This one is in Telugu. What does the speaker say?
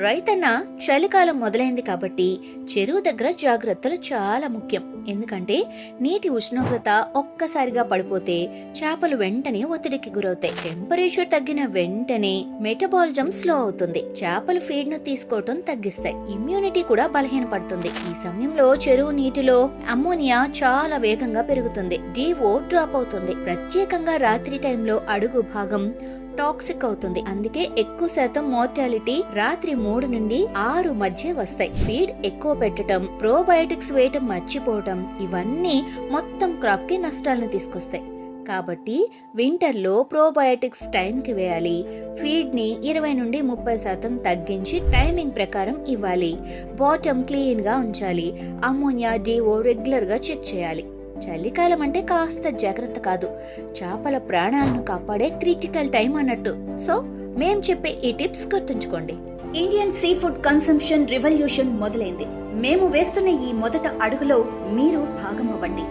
రైతన్న చలికాలం మొదలైంది కాబట్టి చెరువు దగ్గర జాగ్రత్తలు చాలా ముఖ్యం. ఎందుకంటే నీటి ఉష్ణోగ్రత ఒక్కసారిగా పడిపోతే చేపలు వెంటనే ఒత్తిడికి గురవుతాయి. టెంపరేచర్ తగ్గిన వెంటనే మెటబాలిజం స్లో అవుతుంది. చేపలు ఫీడ్ ను తీసుకోవటం తగ్గిస్తాయి. ఇమ్యూనిటీ కూడా బలహీనపడుతుంది. ఈ సమయంలో చెరువు నీటిలో అమ్మోనియా చాలా వేగంగా పెరుగుతుంది. DO డ్రాప్ అవుతుంది. ప్రత్యేకంగా రాత్రి టైంలో అడుగు భాగం టాక్సిక్ అవుతుంది. అందుకే ఎక్కువ శాతం మోర్టాలిటీ రాత్రి 3 నుండి 6 మధ్య వస్తాయి. ఫీడ్ ఎక్కువ పెట్టడం, ప్రోబయోటిక్స్ వేయటం మర్చిపోవటం ఇవన్నీ మొత్తం క్రాప్ కి నష్టాలను తీసుకొస్తాయి. కాబట్టి వింటర్ లో ప్రోబయోటిక్స్ టైం కి వేయాలి. ఫీడ్ ని 20 నుండి 30% తగ్గించి టైమింగ్ ప్రకారం ఇవ్వాలి. బాటమ్ క్లీన్ గా ఉంచాలి. అమ్మోనియా DO రెగ్యులర్ గా చెక్ చేయాలి. చలికాలం అంటే కాస్త జాగ్రత్త కాదు, చేపల ప్రాణాలను కాపాడే క్రిటికల్ టైం అన్నట్టు. సో మేం చెప్పే ఈ టిప్స్ గుర్తుంచుకోండి. Indian sea food consumption revolution మొదలైంది. మేము వేస్తున్న ఈ మొదట అడుగులో మీరు భాగమవ్వండి.